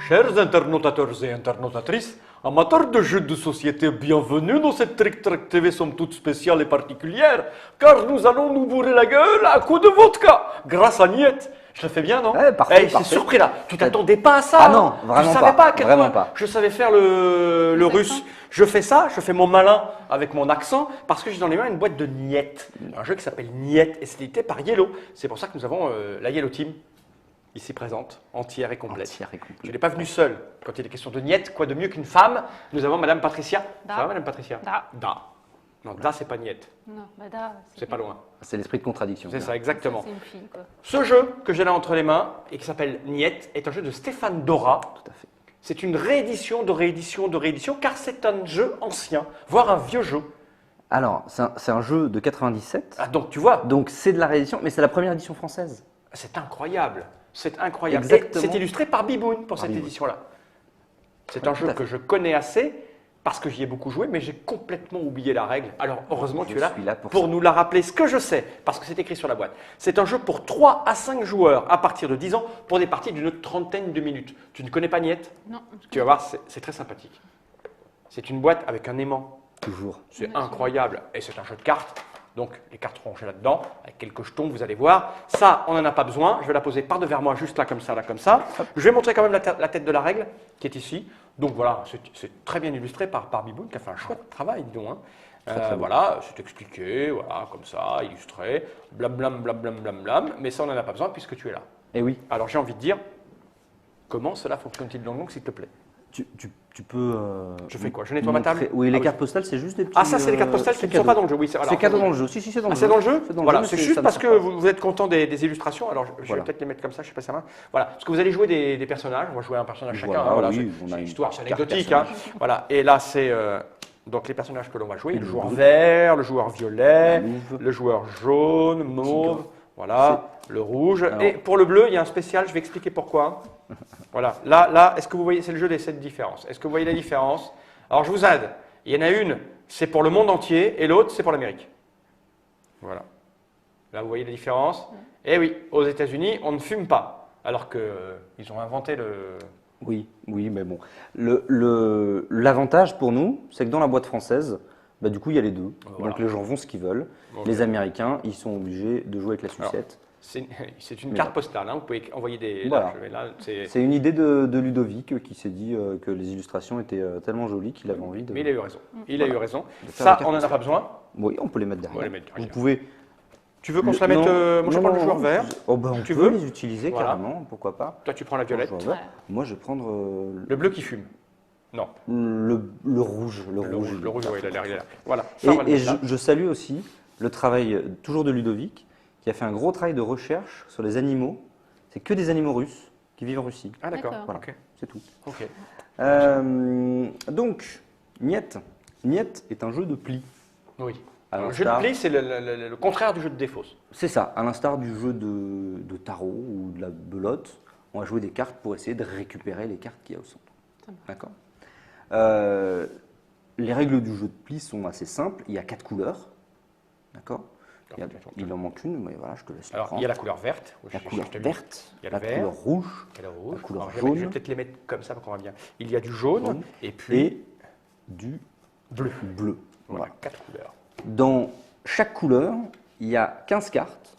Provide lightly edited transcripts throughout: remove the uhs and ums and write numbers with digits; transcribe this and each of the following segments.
Chers internautateurs et internautatrices, amateurs de jeux de société, bienvenue dans cette Trick Track TV somme toute spéciale et particulière, car nous allons nous bourrer la gueule à coups de vodka, grâce à Niet. Je le fais bien, non? Ouais, parfait, Eh, c'est parfait. surpris là, tu t'attendais pas à ça? Ah non, vraiment Tu savais pas à quel vraiment point pas. je savais faire le russe. Je fais ça, je fais mon malin avec mon accent, parce que j'ai dans les mains une boîte de Niet, un jeu qui s'appelle Niet, et c'est édité par Yellow. C'est pour ça que nous avons la Yellow Team ici présente, entière et complète. Entière et complète. Je n'ai pas venu seul. Quand il est question de Niet, quoi de mieux qu'une femme? Nous avons Madame Patricia. Da. Ça va, Madame Patricia? Da. Da. Non, Da, c'est pas Niet. Non, bah da, C'est pas loin. C'est l'esprit de contradiction. C'est ça, exactement. C'est une fille, quoi. Ce jeu que j'ai là entre les mains et qui s'appelle Niet est un jeu de Stéphane Dora. Tout à fait. C'est une réédition de réédition de réédition car c'est un jeu ancien, voire un vieux jeu. Alors, c'est un jeu de 97. Ah, donc tu vois, Donc c'est de la réédition, mais c'est la première édition française. c'est incroyable. C'est incroyable. Exactement. Et c'est illustré par Biboun pour Par cette Biboun. édition-là. C'est Ouais, un tout jeu à que fait. je connais assez parce que j'y ai beaucoup joué, mais j'ai complètement oublié la règle. Alors heureusement, tu Je es là suis là pour pour ça. nous la rappeler, ce que je sais, parce que c'est écrit sur la boîte. C'est un jeu pour 3 à 5 joueurs à partir de 10 ans pour des parties d'une trentaine de minutes. Tu ne connais pas Niet? Non. Tu vas voir, c'est très sympathique. C'est une boîte avec un aimant. Toujours. C'est Ouais, incroyable. Et c'est un jeu de cartes. Donc, les cartes rangées là-dedans, avec quelques jetons, vous allez voir. Ça, on n'en a pas besoin. Je vais la poser par devers moi, juste là, comme ça, là, comme ça. Je vais montrer quand même la tête de la règle, qui est ici. Donc voilà, c'est très bien illustré par Biboun, qui a fait un chouette travail, dis donc. Hein. Très beau. Voilà, c'est expliqué, voilà, comme ça, illustré. Blam, blam, blam, blam, blam, blam. Mais ça, on n'en a pas besoin, puisque tu es là. Et oui, Alors, j'ai envie de dire, comment cela fonctionne-t-il dans le monde, s'il te plaît? tu peux. Je fais quoi? Je nettoie ma table? montrer- Oui, Ah les oui. cartes postales, c'est juste des petits. Ah, ça, c'est les cartes postales qui ne sont pas dans le jeu. Oui, C'est cadeau dans le jeu. Si, c'est dans le Ah, jeu. c'est dans le jeu? C'est dans le Voilà, jeu, c'est mais juste ça ne parce sert que pas. vous êtes content des illustrations. Alors, je vais Voilà. peut-être les mettre comme ça, je sais pas sa main. Voilà, parce que vous allez jouer des personnages. On va jouer un personnage chacun. Voilà, hein, voilà, oui, c'est on a une une histoire, c'est carte anecdotique. Hein. personnage. Voilà, et là, c'est donc les personnages que l'on va jouer. Et Le le joueur bleu. vert, le joueur violet, Mauve. le joueur jaune, mauve, voilà, le rouge. Alors- Et pour le bleu, il y a un spécial, je vais expliquer pourquoi. Voilà, là, est-ce que vous voyez, c'est le jeu des 7 différences. Est-ce que vous voyez la différence? Alors, je vous aide. Il y en a une, c'est pour le monde entier, et l'autre, c'est pour l'Amérique. Voilà. Là, vous voyez la différence? Eh oui, aux États-Unis, on ne fume pas, alors qu'ils ont inventé le. Oui, oui, mais bon. L'avantage pour nous, c'est que dans la boîte française, bah, du coup, il y a les deux. Voilà. Donc les gens vont ce qu'ils veulent. Ok. Les Américains, ils sont obligés de jouer avec la sucette. C'est une Mais carte bon. postale, hein, vous pouvez envoyer des. Voilà. Là, là, c'est. C'est une idée de Ludovic qui s'est dit que les illustrations étaient tellement jolies qu'il avait envie de. Mais il a eu raison. Il a eu raison. De faire Ça, des cartes on n'en a postales. pas besoin. Oui, on peut les mettre On derrière. va les mettre Vous derrière. pouvez. Tu veux qu'on se la mette. Moi, je prends le joueur vert. Oh, ben, on Tu peut veux les utiliser Voilà. carrément, pourquoi pas. Toi, tu prends la violette. Le joueur vert. Ouais. Moi, je vais prendre Le bleu qui fume. Non. le rouge. Le rouge, ouais, il a l'air. Voilà. Et, Ça, on va le et mettre là. je salue aussi le travail toujours de Ludovic, qui a fait un gros travail de recherche sur les animaux. C'est que des animaux russes qui vivent en Russie. Ah, d'accord. D'accord. Voilà. Ok. C'est tout. Ok. Donc, Niet. Niet est un jeu de pli. Oui. À Alors, le jeu de l'instar- pli, c'est le contraire du jeu de défausse. C'est ça, à l'instar du jeu de tarot ou de la belote, on va jouer des cartes pour essayer de récupérer les cartes qu'il y a au centre. Ça marche. D'accord. Les règles du jeu de pli sont assez simples. Il y a 4 couleurs. D'accord. Il en manque une, mais voilà, je te laisse la Alors, prendre. il y a la couleur verte. La couleur Je te- verte, Il y a la le vert. couleur rouge Il y a le rouge. la couleur Alors, jaune. Je vais peut-être les mettre comme ça pour qu'on voit bien. Il y a du jaune, Jaune. et puis et du bleu. bleu. Voilà, Voilà. 4 couleurs. Dans chaque couleur, il y a 15 cartes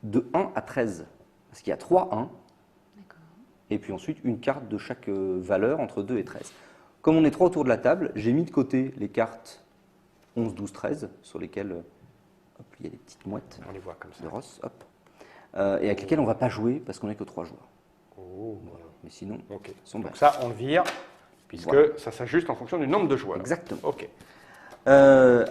de 1 à 13. Parce qu'il y a 3 1, D'accord. et puis ensuite une carte de chaque valeur entre 2 et 13. Comme on est 3 autour de la table, j'ai mis de côté les cartes 11, 12, 13, sur lesquelles hop, il y a des petites mouettes On les voit comme ça. de Ross, hop, et avec lesquelles on ne va pas jouer parce qu'on n'est que 3 joueurs. Oh, Mais sinon, ok. ils sont Donc belles. ça, on le vire, puisque Voilà. ça s'ajuste en fonction du nombre de joueurs. Exactement. Ok.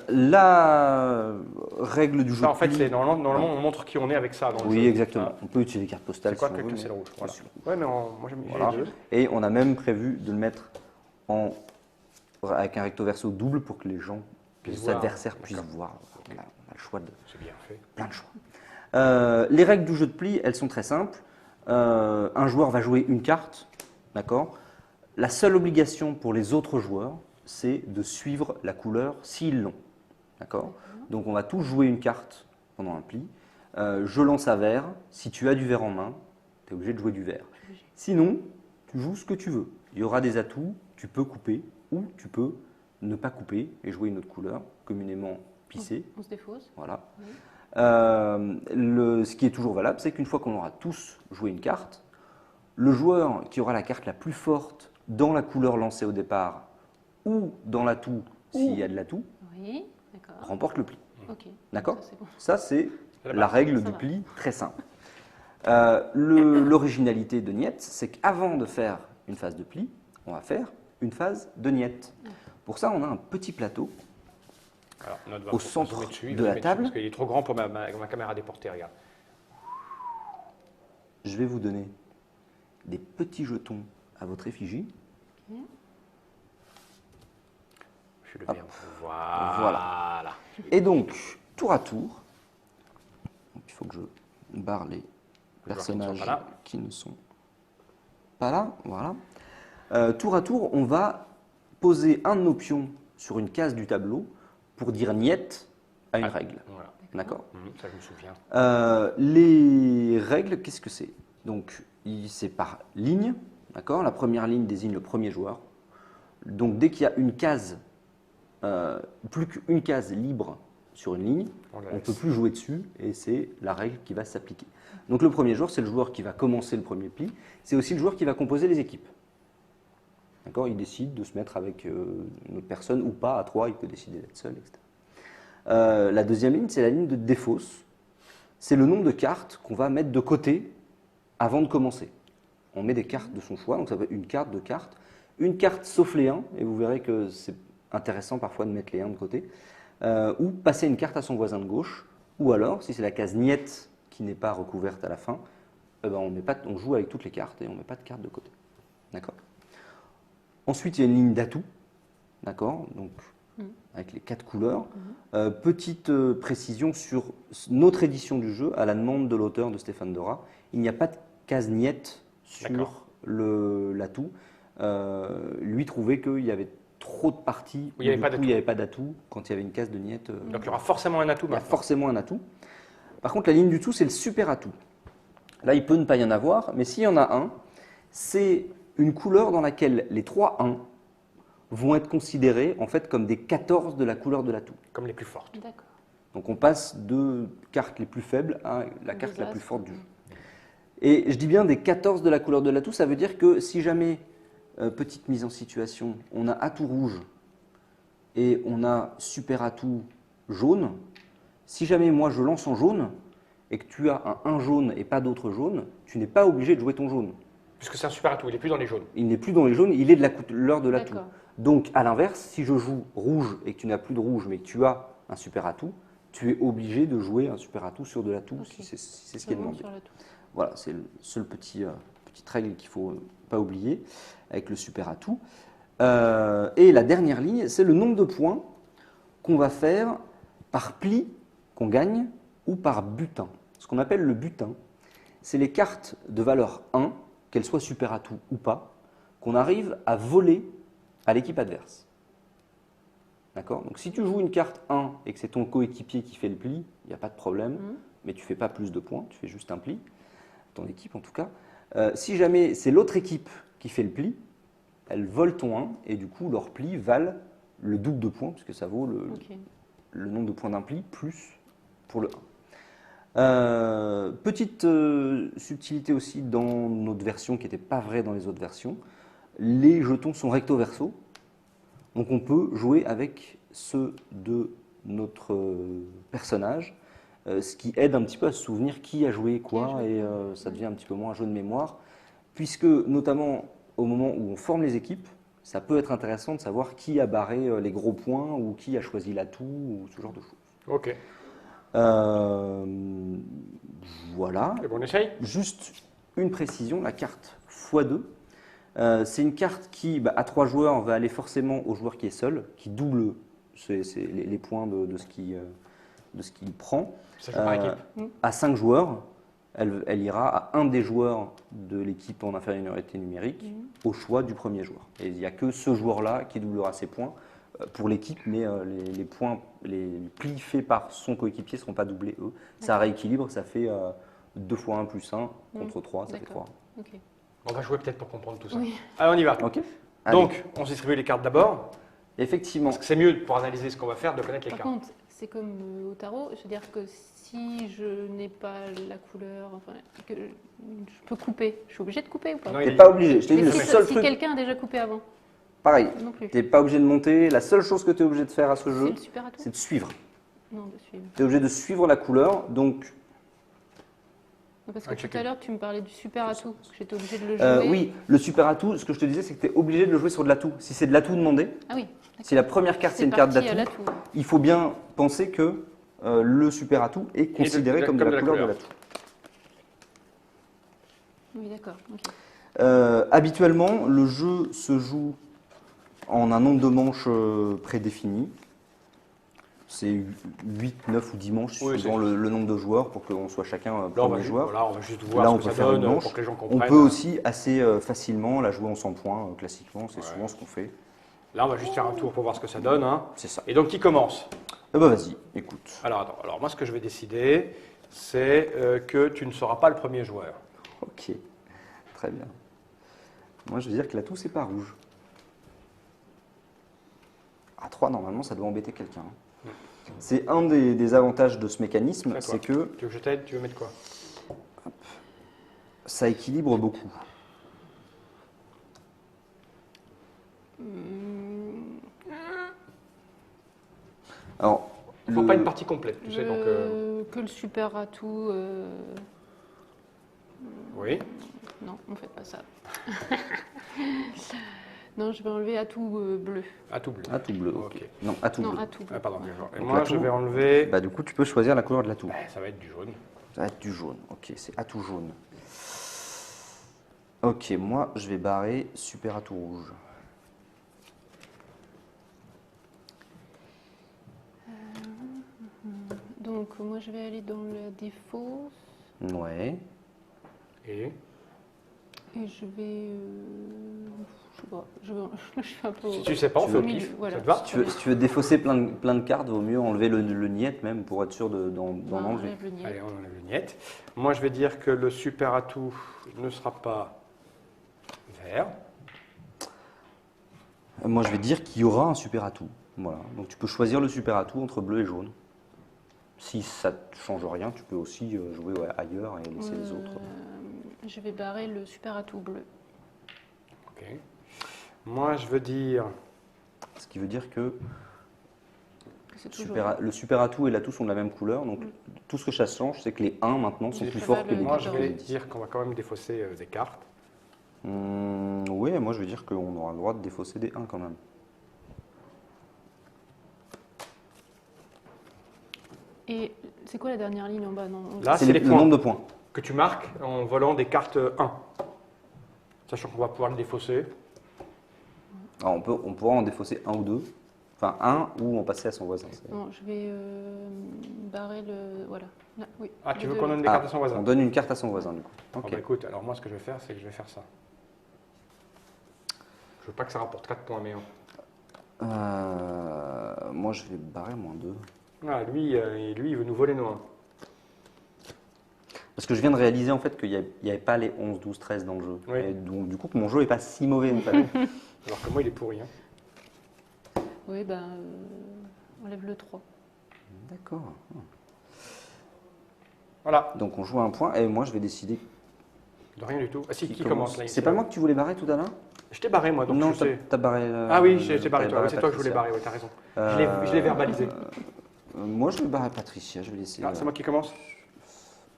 La règle du jeu Ça, en de fait, pli- c'est normalement, on montre qui on est avec ça dans le jeu. Oui, exactement. Hein. On peut utiliser les cartes postales C'est quoi si on que veut, c'est mais- le rouge? Voilà. Bien sûr. Ouais, mais moi j'aime bien Voilà. les deux. Et on a même prévu de le mettre avec un recto verso double pour que les gens, Puissent les voir. adversaires puissent D'accord. voir. Voilà, on a le choix de C'est bien fait. plein de choix. Les règles du jeu de pli, elles sont très simples. Un joueur va jouer une carte, d'accord. La seule obligation pour les autres joueurs, c'est de suivre la couleur s'ils l'ont, d'accord. Donc on va tous jouer une carte pendant un pli. Je lance un vert. Si tu as du vert en main, tu es obligé de jouer du vert. Sinon, Tu joues ce que tu veux. Il y aura des atouts, tu peux couper ou tu peux ne pas couper et jouer une autre couleur, communément pissée. On se défausse. Voilà. Oui. Ce qui est toujours valable, c'est qu'une fois qu'on aura tous joué une carte, le joueur qui aura la carte la plus forte dans la couleur lancée au départ ou dans l'atout, s'il y a de l'atout, Oui, d'accord. remporte le pli. Ok. D'accord? Ça, c'est bon. Ça, c'est la la base. règle Ça du va. pli, très simple. L'originalité de Niet, c'est qu'avant de faire une phase de pli, on va faire une phase de Niet. Pour ça, on a un petit plateau. Alors, notre va Au faut centre zoomer dessus, il de va la zoomer dessus, table. Parce qu'il est trop grand pour ma caméra déportée, regarde. Je vais vous donner des petits jetons à votre effigie. Je suis le Hop. bien. Voilà. Et donc, tour à tour, donc, il faut que je barre les personnages qui ne sont pas là. Voilà. Tour à tour, on va poser un de nos pions sur une case du tableau pour dire niet à une règle. Voilà. D'accord. Ça, je me souviens. Les règles, qu'est-ce que c'est? Donc, c'est par ligne. D'accord. La première ligne désigne le premier joueur. Donc, dès qu'il y a une case, plus qu'une case libre sur une ligne, on ne peut plus jouer dessus et c'est la règle qui va s'appliquer. Donc, le premier joueur, c'est le joueur qui va commencer le premier pli. C'est aussi le joueur qui va composer les équipes. D'accord. Il décide de se mettre avec une autre personne ou pas, à trois, il peut décider d'être seul, etc. La deuxième ligne, c'est la ligne de défausse. C'est le nombre de cartes qu'on va mettre de côté avant de commencer. On met des cartes de son choix, donc ça peut être une carte, deux cartes. Une carte sauf les 1, et vous verrez que c'est intéressant parfois de mettre les 1 de côté. Ou passer une carte à son voisin de gauche. Ou alors, si c'est la case niet qui n'est pas recouverte à la fin, on joue avec toutes les cartes et on ne met pas de cartes de côté. D'accord. Ensuite, il y a une ligne d'atout. D'accord. Donc, avec les 4 couleurs. Petite précision sur notre édition du jeu, à la demande de l'auteur de Stéphane Dora, il n'y a pas de case niet sur l'atout. Lui trouvait qu'il y avait trop de parties où il n'y avait pas d'atout. Quand il y avait une case de niet, Donc il y aura forcément un atout il y a maintenant. forcément un atout. Par contre, la ligne du dessous, c'est le super atout. Là, il peut ne pas y en avoir, mais s'il y en a un, c'est une couleur dans laquelle les 3 1 vont être considérés en fait comme des 14 de la couleur de l'atout. Comme les plus fortes. D'accord. Donc on passe de cartes les plus faibles à la carte la plus forte du jeu. jeu. Et je dis bien des 14 de la couleur de l'atout, ça veut dire que si jamais, petite mise en situation, on a atout rouge et on a super atout jaune, si jamais moi je lance en jaune et que tu as un jaune et pas d'autre jaune, tu n'es pas obligé de jouer ton jaune. Puisque c'est un super atout, il n'est plus dans les jaunes. Il n'est plus dans les jaunes, il est de la couleur de l'atout. D'accord. Donc, à l'inverse, si je joue rouge et que tu n'as plus de rouge, mais que tu as un super atout, tu es obligé de jouer un super atout sur de l'atout, Ok. si c'est ce qui est demandé. Sur le tout. Voilà, c'est le seul petite règle qu'il ne faut pas oublier avec le super atout. Et la dernière ligne, c'est le nombre de points qu'on va faire par pli qu'on gagne ou par butin. Ce qu'on appelle le butin, c'est les cartes de valeur 1, qu'elles soient super atout ou pas, qu'on arrive à voler à l'équipe adverse. D'accord? Donc si tu joues une carte 1 et que c'est ton coéquipier qui fait le pli, il n'y a pas de problème, mais tu ne fais pas plus de points, tu fais juste un pli, ton équipe en tout cas. Si jamais c'est l'autre équipe qui fait le pli, elle vole ton 1 et du coup leurs plis valent le double de points, puisque ça vaut le nombre de points d'un pli plus pour le 1. Petite subtilité aussi dans notre version qui n'était pas vraie dans les autres versions, les jetons sont recto verso, donc on peut jouer avec ceux de notre personnage, ce qui aide un petit peu à se souvenir qui a joué quoi, et ça devient un petit peu moins un jeu de mémoire, puisque notamment au moment où on forme les équipes, ça peut être intéressant de savoir qui a barré les gros points ou qui a choisi l'atout ou ce genre de choses. Ok. Voilà. Et bon, on essaye. Juste une précision, la carte x2, c'est une carte qui, à 3 joueurs, va aller forcément au joueur qui est seul, qui double les points de ce qu'il prend. Ça joue par équipe. À 5 joueurs, elle ira à un des joueurs de l'équipe en infériorité numérique au choix du premier joueur. Et il n'y a que ce joueur-là qui doublera ses points pour l'équipe, mais les points, les plis faits par son coéquipier ne seront pas doublés, eux. Ça rééquilibre, ça fait 2 fois 1 plus 1 contre 3, ça fait 3. Ok. On va jouer peut-être pour comprendre tout ça. Oui. Allez, on y va. Ok. Allez. Donc, on se distribue les cartes d'abord. Effectivement. Parce que c'est mieux pour analyser ce qu'on va faire de connaître les Par cartes. contre, c'est comme au tarot, je veux dire que si je n'ai pas la couleur, enfin, que je peux couper. Je suis obligée de couper ou pas? Non, T'es pas obligé. Je t'ai dit Mais le si, seul si truc. quelqu'un a déjà coupé avant, Pareil. non plus. T'es pas obligé de monter. La seule chose que tu es obligé de faire à ce C'est jeu, le super atout? c'est de suivre. Non, de suivre. Tu es obligé de suivre la couleur. Donc, Non, parce que Ah, tout chacun. à l'heure, tu me parlais du super atout. J'étais obligée de le jouer. oui, le super atout, ce que je te disais, c'est que tu es obligé de le jouer sur de l'atout. Si c'est de l'atout demandé, Ah oui. si la première carte c'est une carte parti à d'atout, l'atout. il faut bien penser que le super atout est considéré comme de la couleur de l'atout. Oui, d'accord. ok. Habituellement, le jeu se joue en un nombre de manches prédéfini. C'est 8, 9 ou 10 manches, Oui, suivant c'est- le nombre de joueurs, pour qu'on soit chacun Là, on premier va, joueur. voilà, on va juste voir Là, ce on que peut ça faire une donne manche. pour que les gens On comprennent. peut aussi assez facilement la jouer en 100 points, classiquement, c'est Ouais. souvent ce qu'on fait. Là, on va juste faire un tour pour voir ce que ça donne. Hein. C'est ça. Et donc, qui commence? Eh ben vas-y, écoute. Alors, attends. Alors, moi, ce que je vais décider, c'est que tu ne seras pas le premier joueur. Ok, très bien. Moi, je veux dire que l'atout, c'est pas rouge. À 3, normalement, ça doit embêter quelqu'un. C'est un des avantages de ce mécanisme, C'est à toi. c'est que Tu veux que je t'aide? Tu veux mettre quoi? ça équilibre beaucoup. Alors, Il ne faut le- pas une partie complète, tu sais. Donc, Que le super atout. oui. Non, on ne fait pas ça. Non, je vais enlever atout bleu. Atout bleu. atout bleu, ok. Ok. Non, atout Non, bleu. atout bleu. Ah, pardon, Ouais. bien joué. Et Donc, moi, l'atout- je vais enlever. Bah, du coup, tu peux choisir la couleur de l'atout. Ça va être du jaune. Ça va être du jaune. Ok, c'est atout jaune. Ok, moi, je vais barrer super atout rouge. Donc, moi, je vais aller dans la défausse Ouais. Et et je vais. Je sais pas. Je suis un peu. si tu sais pas, on Tu fait au veux- pif. Voilà. Ça te va? Si tu veux défausser plein de cartes, vaut mieux enlever le niette même pour être sûr d'en Ben, on enlever. enlève le niais. Allez, on enlève le niette. Moi, je vais dire que le super atout ne sera pas vert. Moi, je vais dire qu'il y aura un super atout. Voilà. Donc, tu peux choisir le super atout entre bleu et jaune. Si ça ne change rien, tu peux aussi jouer ailleurs et laisser les autres. Je vais barrer le super atout bleu. Ok. Moi, je veux dire. Ce qui veut dire que Que c'est toujours. le super atout et l'atout sont de la même couleur. Donc, tout ce que ça change, c'est que les 1 maintenant sont Je plus préfère forts que le les Moi, 10. je vais dire qu'on va quand même défausser des cartes. Oui, moi, je veux dire qu'on aura le droit de défausser des 1 quand même. Et c'est quoi la dernière ligne en bas? Non, Là, C'est c'est les le points nombre de points. que tu marques en volant des cartes 1. Sachant qu'on va pouvoir le défausser. Alors, on pourra en défausser 1 ou 2. Enfin, 1 ou en passer à son voisin. Non, je vais barrer le. Voilà. Là, oui. Ah, tu Les veux deux. qu'on donne des cartes à son voisin? On donne une carte à son voisin, du coup. Ah Ok. bah écoute, alors moi, ce que je vais faire, c'est que je vais faire ça. Je veux pas que ça rapporte 4 points, mais Moi, je vais barrer -2. Ah, lui, il veut nous voler nos 1. Parce que je viens de réaliser en fait qu'il n'y avait pas les 11, 12, 13 dans le jeu. Oui. Et donc, du coup, que mon jeu n'est pas si mauvais en fait. Alors que moi, il est pourri. Hein. Oui, ben. On lève le 3. D'accord. Voilà, Donc, on joue à un point et moi, je vais décider de rien du tout. Ah si, qui commence là C'est pas moi que tu voulais barrer tout à l'heure? Je t'ai barré, moi, donc Non, je sais. t'as barré. Ah oui, j'ai barré toi. t'as Oui, c'est toi que je voulais Patricia. barrer, oui, t'as raison. Je l'ai verbalisé. Moi, je vais barrer Patricia. Je vais laisser. Ah, c'est moi qui commence?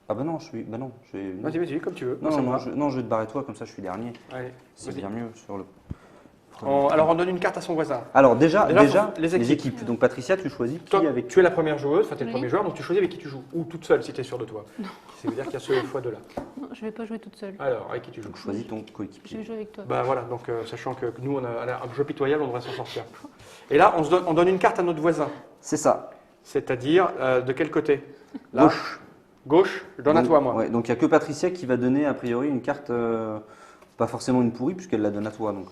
Ah bah non, Bah non, je vais. Vas-y, vas-y, comme tu veux. Non, Ça me non, va. non, je vais te barrer toi, comme ça je suis dernier. Allez, C'est vas-y. bien mieux sur le. Alors, on donne une carte à son voiin. Alors déjà, Déjà, les les équipes. équipes. Donc Patricia, tu choisis qui Toi, avec. tu es la première joueuse, enfin, tu es le Oui. premier joueur, donc tu choisis avec qui tu joues. Ou toute seule, si tu es sûr de toi. Ça veut dire qu'il y a ce fois de là. Non, je vais pas jouer toute seule. Alors, avec qui tu joues? Donc choisis ton Je coéquipier. vais jouer avec toi. Bah voilà, donc sachant que nous, on a un jeu pitoyable, on devrait s'en sortir. Et là, on donne une carte à notre voisin. C'est ça. C'est-à-dire, de quel côté? Là. Gauche. Gauche, je donne à Donc, toi, moi. ouais, donc il n'y a que Patricia qui va donner a priori une carte, pas forcément une pourrie, puisqu'elle la donne à toi. Donc,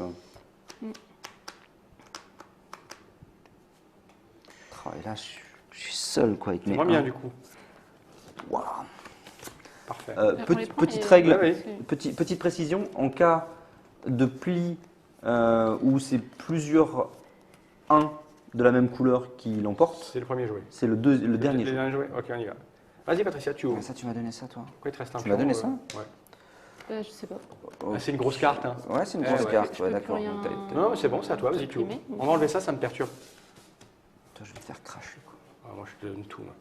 Oh, et là, je suis seul quoi avec C'est mes moins bien, 1. du coup. Waouh. Parfait. On les prend Petite et- règle, Ouais, petite précision, en cas de pli où c'est plusieurs 1 de la même couleur qui l'emporte, C'est le premier jouet. c'est le dernier Le jeu. dernier jouet. Ok, on y va. Vas-y, Patricia, tu ouvres. Ah, ça, tu m'as donné ça, toi? Pourquoi il te reste un Tu m'as pion, donné ça Ouais. Je sais pas. Oh. Ah, c'est une grosse carte. Hein. Ouais, c'est une Eh grosse ouais. carte, Je ouais, peux d'accord. plus rien- Donc, Non, mais c'est bon, c'est à toi, vas-y, tu ouvres. supprimer, On va enlever ça, ça me perturbe. Toi, je vais te faire cracher, quoi. Ah, moi, je te donne tout. Moi.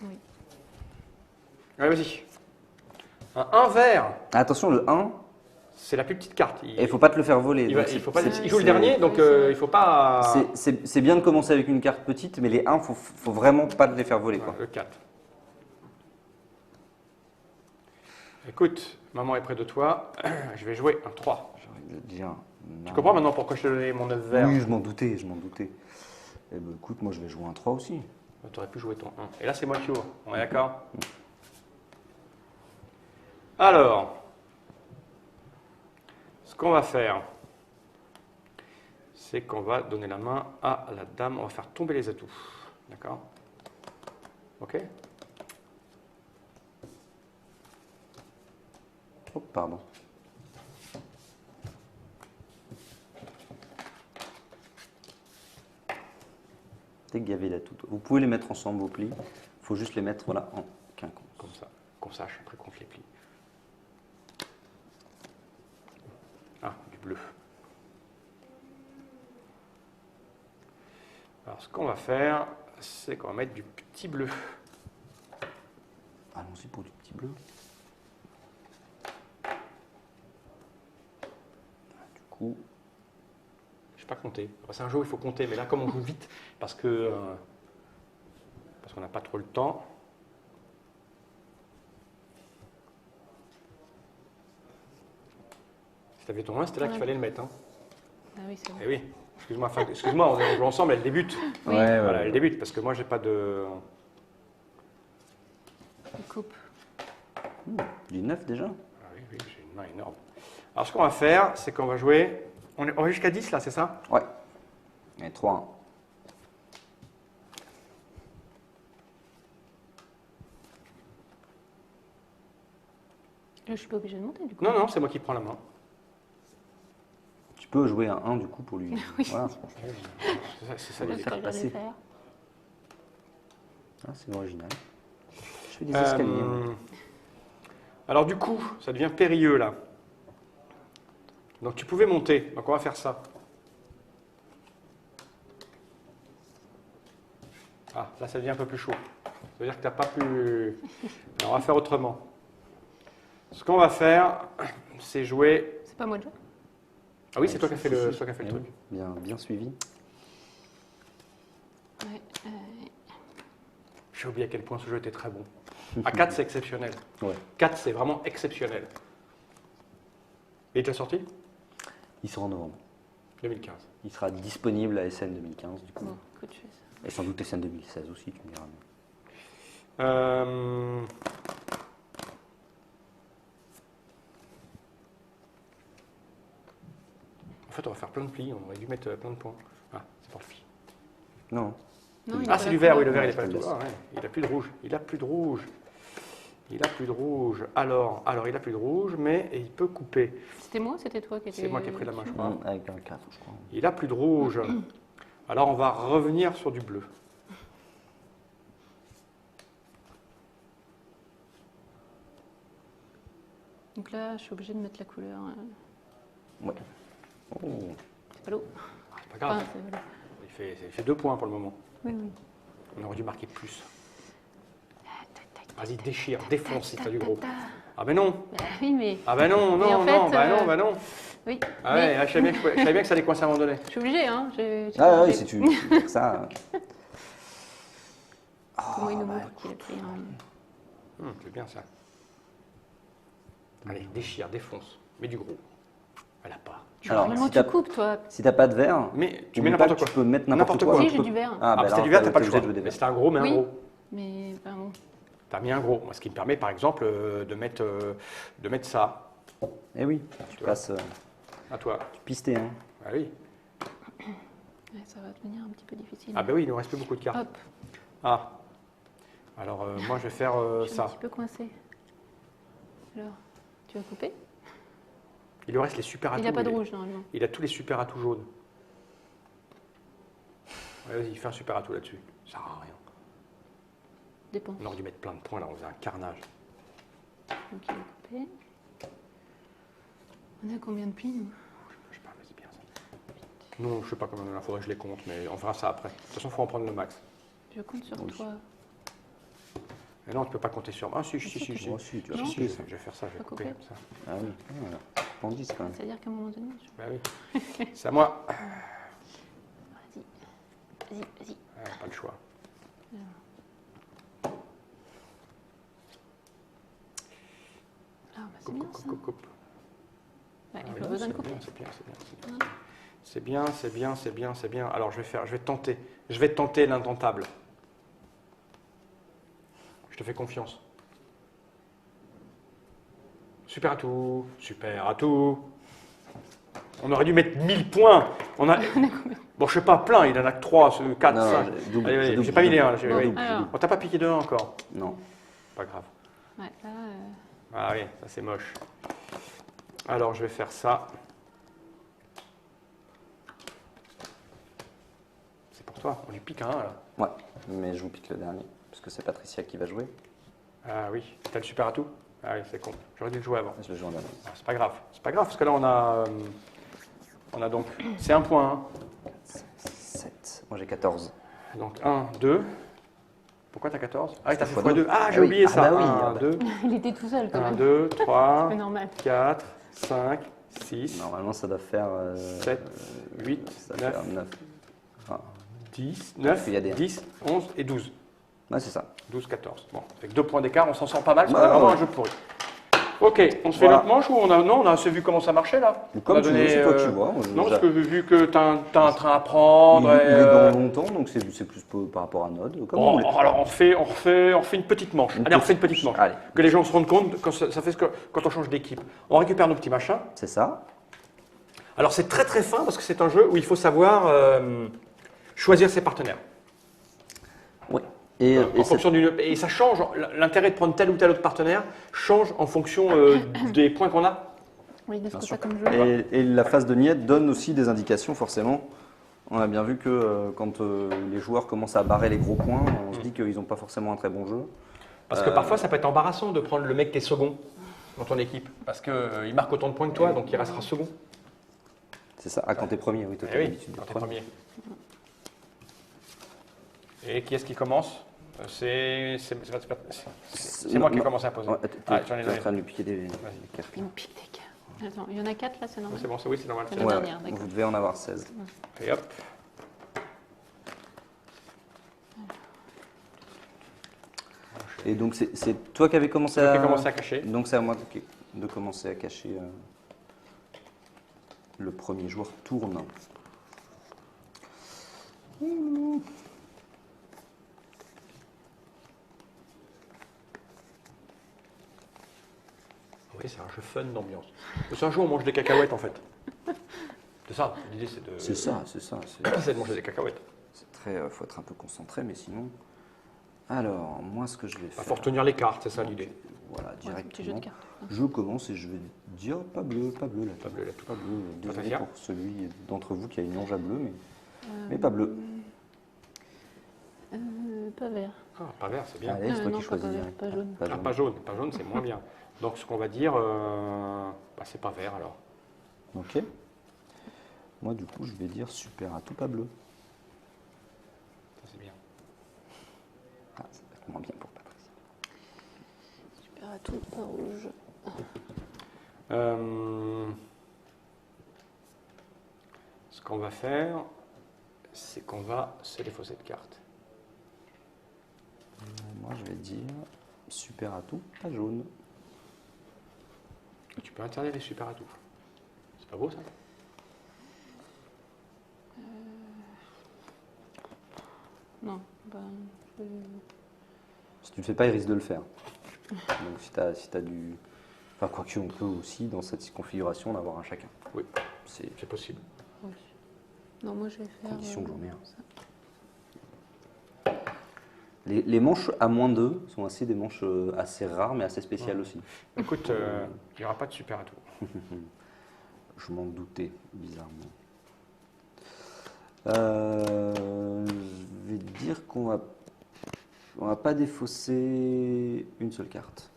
Oui. Allez, vas-y. Un vert, Ah, attention, le 1, c'est la plus petite carte. il ne faut pas te le faire voler. Il, donc va- c'est- il faut pas, c'est- il joue le c'est- dernier, donc Oui, c'est vrai. il faut pas. C'est bien de commencer avec une carte petite, mais les 1, faut vraiment pas les faire voler, quoi. Ouais, le 4. Écoute, maman est près de toi. Je vais jouer un 3. J'aurais dû dire, Tu non. comprends maintenant pourquoi je t'ai donné mon 9 vert? Oui, je m'en doutais, je m'en doutais. Eh ben, écoute, moi, je vais jouer un 3 aussi. Tu aurais pu jouer ton 1. Et là, c'est moi qui ouvre. On est d'accord? Alors, ce qu'on va faire, c'est qu'on va donner la main à la dame. On va faire tomber les atouts. D'accord? Ok? Oh, pardon. Dégaver la toute. Vous pouvez les mettre ensemble au pli. Il faut juste les mettre voilà, en quinconce. Comme ça, qu'on sache après qu'on les plie. Ah, du bleu. Alors, ce qu'on va faire, c'est qu'on va mettre du petit bleu. Allons-y pour du petit bleu. Du coup, Je ne sais pas compter. Enfin, c'est un jeu où il faut compter, mais là, comme on joue vite, parce qu'on n'a pas trop le temps. Si tu avais ton 1, c'était là qu'il fallait le mettre. Hein. Ah oui, c'est bon. Eh oui, excuse-moi, on joue ensemble, elle débute. Oui. Voilà, elle débute, parce que moi, j'ai pas de. Il coupe. du 9 déjà. Ah oui, oui, j'ai une main énorme. Alors, ce qu'on va faire, c'est qu'on va jouer. On va jusqu'à 10 là, c'est ça? Ouais. Et 3-1. Là, je suis pas obligée de monter du coup. Non, non, c'est moi qui prends la main. Tu peux jouer un 1 du coup pour lui. Voilà. C'est ça C'est l'idée. ce que faire j'allais passer. faire. Ah, c'est original. Je fais des escaliers. moi. Alors du coup, ça devient périlleux là. Donc tu pouvais monter, donc on va faire ça. Ah, là ça devient un peu plus chaud. Ça veut dire que tu n'as pas pu... Alors, on va faire autrement. Ce qu'on va faire, c'est jouer... C'est pas moi de jouer. Ah oui, c'est toi qui as fait le, Si, si. toi qui as fait le Eh truc. oui, bien suivi. Ouais, J'ai oublié à quel point ce jeu était très bon. À 4, c'est exceptionnel. Ouais. 4, c'est vraiment exceptionnel. Et il est déjà sorti? Il sera en novembre. 2015. Il sera disponible à SN 2015 du coup. bon, écoute, je fais ça. Et sans doute SN 2016 aussi, tu me diras. En fait, on va faire plein de plis. On aurait dû mettre plein de points. Ah, c'est pas le pli. Non. Non, il a Ah, pas c'est la du vert, oui, couleur. le vert, il Ouais, est pas je te tout. le laisse. Ah, ouais. Il a plus de rouge. Il a plus de rouge. Il a plus de rouge. Alors, il a plus de rouge, mais il peut couper. C'était moi ou c'était toi qui étais. C'est moi qui ai pris la main, je crois. Avec un 4, je crois. Il a plus de rouge. Alors, on va revenir sur du bleu. Donc là, je suis obligée de mettre la couleur. Ouais. Oh. C'est pas l'eau. Ah, c'est pas grave. Enfin, c'est- voilà. Il fait 2 points pour le moment. Oui, oui. On aurait dû marquer plus. Vas-y, déchire, défonce si t'as du gros. Ah ben non. Bah oui, mais Ah ben non, Mais non, en non, fait, bah non, bah non. oui. Ah mais ouais, là, je savais bien que ça allait coincer à un moment donné. je suis obligée, hein. Ah oui, si tu veux faire ça. Comment il nous bah, montre qu'il a pris un. C'est bien ça. Allez, déchire, défonce. Mets du gros. Elle a pas. Alors, Normalement, si tu t'as coupes, toi. si t'as pas de verre, Mais tu oublie mets pas n'importe que quoi. tu peux mettre N'importe n'importe quoi. quoi. Si, Tu j'ai peux- du verre. Ah, Ah, bah bah, c'était alors, du vert, t'as pas le obligé choix. de jouer des Mais verres. c'était un gros, mais Oui. un gros. Mais, bon. T'as mis un gros. Moi, ce qui me permet, par exemple, de mettre ça. Eh oui, tu vois. passes À toi. pisté. Hein. Ah oui. Ouais, ça va devenir un petit peu difficile. Ah ben oui, il nous reste plus beaucoup de cartes. Hop. Ah. Alors, moi, je vais faire Je suis un ça. petit peu coincée. Alors, tu vas couper? Il lui reste les super atouts. Il n'y a pas de rouge normalement. Il a tous les super atouts jaunes. Ouais, vas-y, fais un super atout là-dessus. Ça sert à rien. Dépense. On aurait dû mettre plein de points là, on faisait un carnage. Donc il est coupé. On a combien de plis nous? Je sais pas, mais c'est bien ça. Non, je sais pas combien il faudrait que je les compte, mais on fera ça après. De toute façon, il faut en prendre le max. Je compte sur Oui. toi. Mais non, tu peux pas compter sur moi. Ah, si, si, si, si. Oh, si, tu vas Non. couper ça. Je vais faire ça, je vais Pas couper couper. comme ça. Ah oui, voilà. Pas en 10 quand même. C'est-à-dire qu'à un moment donné, Bah oui. C'est à moi. vas-y, vas-y. Ouais, pas le choix. Ah, bah c'est Coupe, bien coupe, ça. coupe, coupe, coupe. Ouais, il Ah faut oui, besoin de c'est couper. bien, c'est bien, c'est bien, c'est bien. Voilà. C'est bien, c'est bien, c'est bien, c'est bien. Alors je vais tenter l'intentable. Je te fais confiance. Super atout, super atout. On aurait dû mettre 1000 points. On a... Bon, je sais pas, plein, il en a que 3, 4, Non, 5. j'ai double, Allez, j'ai allez, double, j'ai pas mis les double. 1. Bon, Oui. alors. On t'a pas piqué de 1 encore. Non. Pas grave. Ouais, là, Ah oui, ça c'est moche. Alors je vais faire ça. C'est pour toi, on lui pique un 1 là. Ouais, mais je vous pique le dernier, parce que c'est Patricia qui va jouer. Ah oui, t'as le super atout? Ah oui, c'est con. J'aurais dû le jouer avant. Je le joue en dernier. Ah, c'est pas grave. C'est pas grave parce que là on a donc. C'est un point. 7. Moi j'ai 14. Donc 1, 2. Pourquoi t'as 14? Ah oui, t'as fait fois x2. deux. Ah, j'ai Ah oui. oublié Ah ça. bah oui, 1, ah bah. 2, il était tout seul quand 1, même. 2, 3, C'est normal. 4, 5, 6, Normalement ça doit faire 7, 8, ça doit 9, faire 9. Ah. 10, 9, Il y a des 10, 11 et 12. Ouais, c'est ça. 12, 14. Bon, avec 2 points d'écart, on s'en sort pas mal, parce qu'on Ouais, a vraiment ouais. un jeu pourri. Ok, on se fait Voilà. notre manche ou on a. Non, on a assez vu comment ça marchait là. Ou comme On a tu donné, veux, c'est toi qui vois. Non, parce que vu que t'as un train à prendre. Il et, est dans longtemps, donc c'est plus par rapport à Node. Comme vous Bon, voulez. alors on fait une petite manche. Une Allez, on fait une petite petite manche. Allez. Que les gens se rendent compte quand ça fait quand on change d'équipe. On récupère nos petits machins. C'est ça. Alors c'est très très fin parce que c'est un jeu où il faut savoir choisir ses partenaires. Oui. Et, En fonction et ça change, l'intérêt de prendre tel ou tel autre partenaire change en fonction des points qu'on a. Oui, de ce Bien que sûr. t'as comme jeu. et la phase de Niette donne aussi des indications, forcément. On a bien vu que quand les joueurs commencent à barrer les gros points, on se dit qu'ils n'ont pas forcément un très bon jeu. Parce que parfois ça peut être embarrassant de prendre le mec qui est second dans ton équipe. Parce qu'il marque autant de points que toi, donc il restera second. C'est ça. Ah, quand t'es premier, oui, toi Eh t'as oui, l'habitude quand d'être t'es premier. Et qui est-ce qui commence? C'est moi qui ai commencé à poser. Ouais, Ah, t'es j'en ai en donné. train de lui piquer des cartes. Il me pique des cartes. Attends, il y en a 4 là, c'est normal. C'est bon, oui, c'est normal. C'est la Ouais, dernière, d'accord. vous devez en avoir 16. Et hop. Et donc c'est toi qui avais commencé C'est moi qui à... ai commencé à cacher. Donc c'est à moi de commencer à cacher. Le premier joueur tourne. Oui, c'est un jeu fun d'ambiance. C'est un jeu où on mange des cacahuètes en fait. C'est ça, l'idée c'est de. C'est ça. C'est de manger des cacahuètes. C'est très. Faut être un peu concentré, mais sinon. Alors, moi, ce que je vais Il faire. faut retenir les cartes, c'est ça l'idée. Voilà, Ouais, c'est un petit jeu directement. de cartes. Je commence et je vais dire pas bleu, là. Pas bleu, là. Pas bleu. Désolé Patricia pour celui d'entre vous qui a une longe à bleu, mais pas bleu. Pas vert. Ah, pas vert, c'est bien. Allez, c'est toi non, qui pas choisis vert, direct. pas jaune. Ah, pas jaune. Pas jaune, c'est moins bien. Donc ce qu'on va dire, c'est pas vert alors. Ok. Moi, du coup, je vais dire super à tout pas bleu. Ça c'est bien. Ah, ça va être moins bien pour Patricia. Super à tout, pas rouge. Ce qu'on va faire, c'est qu'on va se défausser de cartes. Moi, je vais dire super à tout pas jaune. Tu peux interdire les super atouts. C'est pas beau ça? Non, bah, Si tu le fais pas, il risque de le faire. Donc si t'as du... Enfin, quoique, on peut aussi, dans cette configuration, en avoir un chacun. Oui, C'est c'est possible. oui. Non, moi je vais faire. condition que j'en ai un. Les manches à -2 sont aussi des manches assez rares, mais assez spéciales aussi. Écoute, il n'y aura pas de super atout. Je m'en doutais, bizarrement. Je vais dire qu'on va pas défausser une seule carte.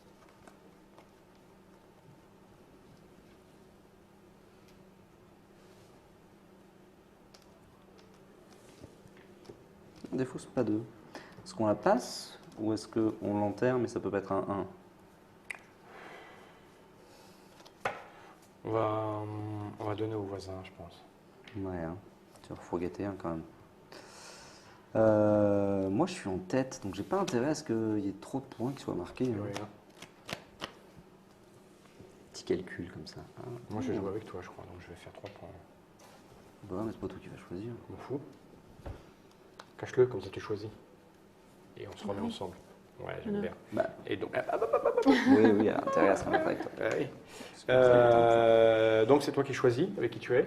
On défausse pas deux. Est-ce qu'on la passe ou est-ce qu'on l'enterre, mais ça peut pas être un 1? On va donner au voisin, je pense. Ouais, hein. Tu vas refourguetter quand même. Moi, je suis en tête, donc j'ai pas intérêt à ce qu'il y ait trop de points qui soient marqués. Oui, Hein. hein. Petit calcul comme ça. Ah, Moi, je vais jouer avec toi, je crois, donc je vais faire 3 points. Bah, mais c'est pas toi qui vas choisir. Je m'en fous. Cache-le, comme ça tu choisis. Et on se remet Oui. ensemble. Ouais, j'aime Non. bien. Bah, Et donc, oui, oui, il y a intérêt à se remettre avec toi. oui. Donc c'est toi qui choisis avec qui tu es.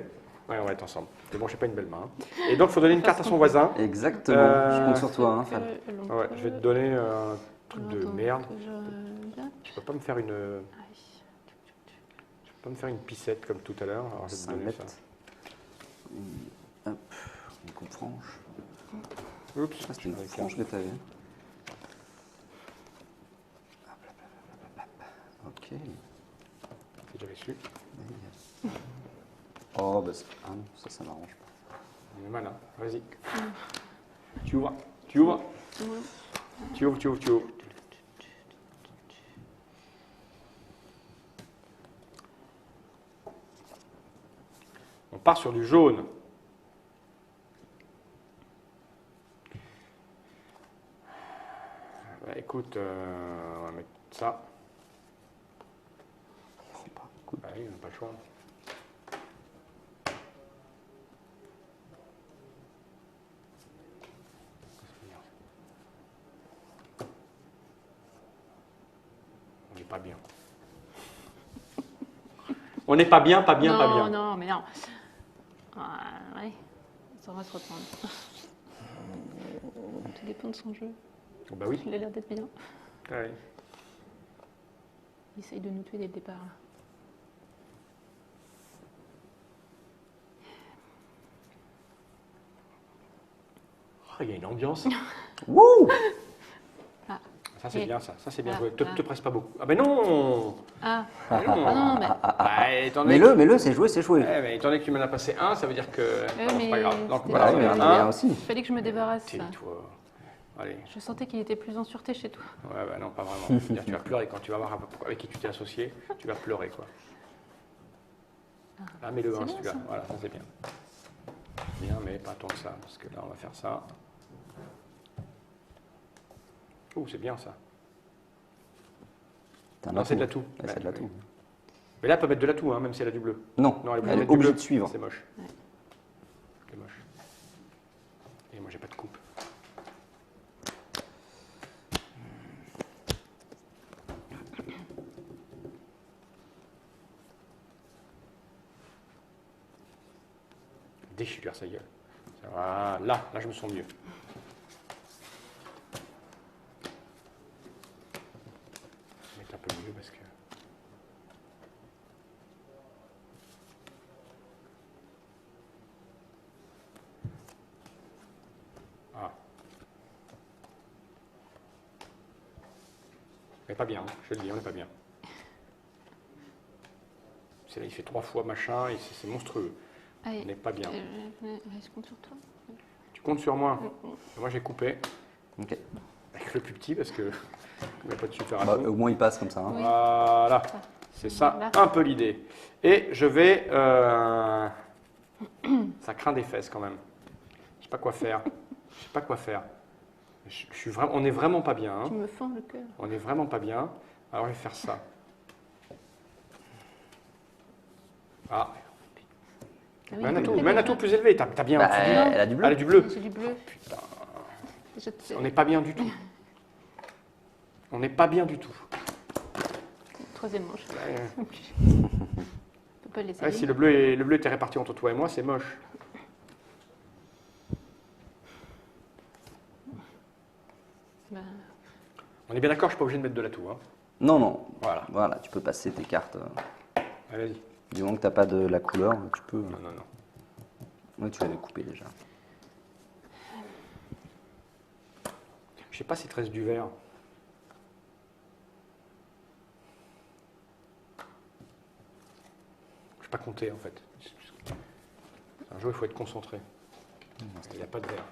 Ouais, on va être ensemble. Mais bon, j'ai pas une belle main. Et donc, il faut donner une carte à son voisin. Exactement, je compte sur toi. Hein, Fab. Ouais, je vais te donner un truc de merde. Là. Tu peux pas me faire une, piscette comme tout à l'heure. Alors, je vais te donner 5 ça. mètres. Hop, une coupe franche. Oups, Ah, c'était une franche que tu avais. Ok. Si j'avais su. Oh, bah ah non, ça m'arrange pas. On est malin. Vas-y. Tu ouvres. Tu ouvres. Tu ouvres, tu ouvres, tu ouvres. On part sur du jaune. Bah, écoute, on va mettre ça. Bah oui, on n'a pas le choix. On n'est pas bien. On n'est pas bien, pas bien, non, pas bien. Non, mais non. Ah, ouais, ça va se reprendre. Tout dépend de son jeu. Oh, bah oui. Il a l'air d'être bien. Ouais. Il essaye de nous tuer dès le départ. Là. Oh, il y a une ambiance. Wouh! Ah, Ça c'est Et- bien ça. Ça c'est bien Ah, joué. Te ah. presse pas beaucoup. Ah ben non. ah. Mais non. non, mais- Bah, étant donné Mets-le, c'est joué, c'est joué. Ouais, mais étant donné que tu m'en as passé un, ça veut dire que c'est mais pas grave. Donc c'était voilà, Ah on oui, est mais à il y a un. aussi. Il fallait que je me débarrasse. Tais-toi. Allez. Je sentais qu'il était plus en sûreté chez toi. Ouais, bah non, pas vraiment. Je veux dire, tu vas pleurer quand tu vas voir avec qui tu t'es associé. Tu vas pleurer quoi. Là, mets-le C'est 1 bien, celui-là. ça. Voilà, ça c'est bien. Bien, mais pas tant que ça, parce que là on va faire ça. Oh, c'est bien ça. T'as un Non, c'est de atout. l'atout. Ouais, c'est de l'atout. Mais là, elle peut mettre de l'atout, hein, même si elle a du bleu. Non, Non, elle peut est mettre du obligée bleu. de suivre. C'est moche. Ouais. C'est moche. Et moi, j'ai pas de coupe. Déchire sa gueule. Voilà, là, je me sens mieux. Je vais mettre un peu mieux parce que. Ah. On n'est pas bien, hein, je te le dis, on n'est pas bien. Il fait 3 fois machin, et c'est monstrueux. Allez. On n'est pas bien. Je compte sur toi. Tu comptes sur moi. Moi, j'ai coupé Ok. avec le plus petit parce que il n'y a pas de super Bah, atout. au moins il passe comme ça. Hein. Oui. Voilà, c'est ça Là. un peu l'idée. Et je vais. Ça craint des fesses quand même. Je sais pas quoi faire. Je sais pas quoi faire. Je suis vraiment. On n'est vraiment pas bien. Hein. Tu me fends le cœur. On n'est vraiment pas bien. Alors je vais faire ça. Ah. Ah oui, Mais un atout, oui, mais un oui, atout plus élevé. T'as bien. Bah, tu dis- elle a du bleu. Elle a du bleu. J'ai du bleu. Putain. Je te- On n'est pas bien du tout. On n'est pas bien du tout. Troisième manche. Ouais. On peut pas le laisser. Ouais, si aller. le bleu était réparti entre toi et moi, c'est moche. Ben, On est bien d'accord, je suis pas obligé de mettre de l'atout. Hein. Non, non. Voilà. Voilà, tu peux passer tes cartes. Allez, vas-y. Du moment que tu n'as pas de la couleur, tu peux. Non, non, non. Oui, tu vas les couper déjà. Je sais pas s'il te reste du vert. Je vais pas compter en fait. C'est un jeu, il faut être concentré. Il n'y a pas de vert.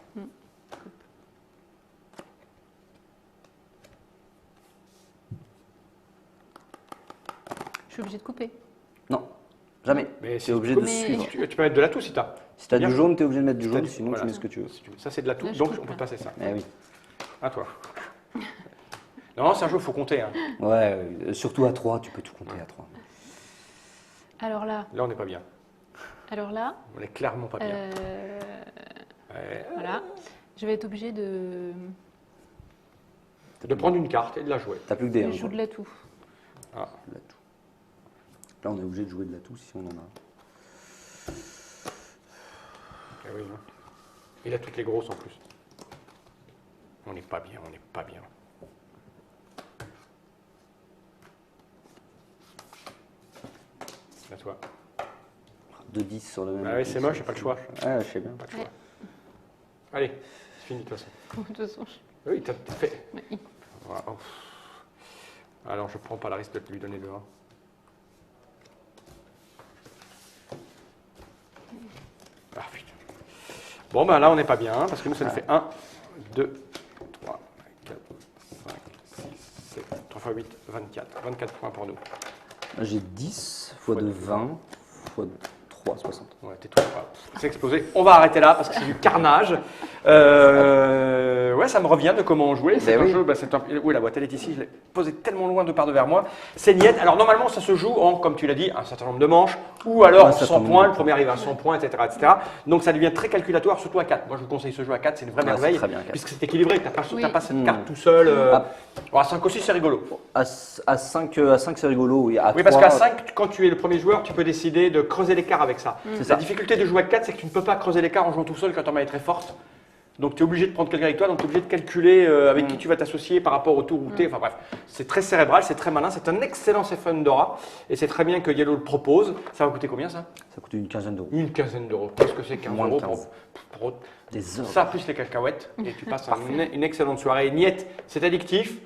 je suis obligée de couper. Non, jamais. Mais Tu es obligé de Mais- suivre. Tu peux mettre de l'atout si tu as. Si tu as Bien. du jaune, tu es obligé de mettre du Si t'as jaune, du- sinon voilà. tu mets ce que tu veux. Ça, c'est de l'atout, Là, je donc coupe, on peut là. passer ça. Eh oui. À toi. Non, c'est un jeu, il faut compter. Hein. Ouais, surtout à 3, tu peux tout compter à 3. Alors là, Là, on n'est pas bien. On est clairement pas bien. Ouais. voilà. Je vais être obligée de De prendre une carte et de la jouer. T'as plus que des je 1. joue de l'atout. Ah. Là, on est obligé de jouer de l'atout si on en a. Eh oui, non. Il a toutes les grosses en plus. On n'est pas bien, on n'est pas bien. À toi. 2 10 sur le même. Ah oui, c'est moche, j'ai pas le choix. Ouais, je sais bien. Pas de choix. Ouais. Allez, c'est fini de toute façon. De toute façon, Oui, t'as fait. oui. Voilà. Oh. Alors, je prends pas la risque de te lui donner le 1. Ah putain. Bon, ben là, on n'est pas bien, parce que nous, ça nous fait 1, 2, 3, 4, 5, 6, 7, 3 x 8, 24. 24 points pour nous. Là, j'ai 10 fois de 20 fois de 3, 60. Ouais, t'es tout. C'est explosé. On va arrêter là parce que c'est du carnage. Ouais, ça me revient de comment jouer. C'est Ben un oui. jeu. Oui, la boîte elle est ici. Je l'ai posée tellement loin de part de vers moi. C'est niette. Alors normalement, ça se joue en, comme tu l'as dit, un certain nombre de manches ou alors Un certain 100 nombre points. de Le premier arrive à 100 points, etc., etc. Donc ça devient très calculatoire, surtout à 4. Moi, je vous conseille ce jeu à 4. C'est une vraie Ouais, c'est merveille très bien, à 4. puisque c'est équilibré. T'as pas, Oui. t'as pas cette Mm. carte tout seul. Ah. Bon, à 5 aussi, c'est rigolo. À 5, c'est rigolo. Oui, à Oui, parce 3, qu'à 5, quand tu es le premier joueur, tu peux décider de creuser l'écart avec ça. C'est La ça. difficulté de jouer à 4, c'est que tu ne peux pas creuser l'écart en jouant tout seul quand ta main est très forte. Donc tu es obligé de prendre quelqu'un avec toi, donc tu es obligé de calculer avec qui tu vas t'associer par rapport au tour où tu es. Enfin bref, c'est très cérébral, c'est très malin, c'est un excellent Fundora et c'est très bien que Yellow le propose. Ça va coûter combien ça? Ça coûte une quinzaine d'euros. Une quinzaine d'euros. Qu'est-ce que c'est 15 Moins de euros 15. pour Des heures. ça plus les cacahuètes et tu passes une excellente soirée. Niette, c'est addictif.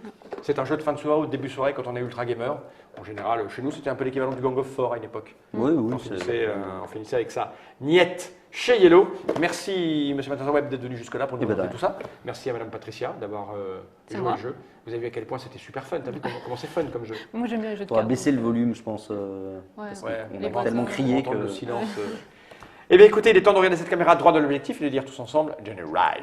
C'est un jeu de fin de soirée ou de début de soirée quand on est ultra gamer. En général, chez nous, c'était un peu l'équivalent du Gang of Four à une époque. Oui, oui. On finissait avec ça. Niette chez Yellow. Merci, monsieur Matin Web, d'être venu jusque-là pour nous Eh ben, montrer de tout ça. Merci à madame Patricia d'avoir C'est joué moi. le jeu. Vous avez vu à quel point c'était super fun. T'as vu comment c'est fun comme jeu? Moi, j'aime bien les jeux de On va cartes. baisser le volume, je pense. Parce Ouais. qu'on Les a voix tellement sont- crié Entendre que. le silence. Eh bien écoutez, il est temps de regarder cette caméra droit de l'objectif et de dire tous ensemble General.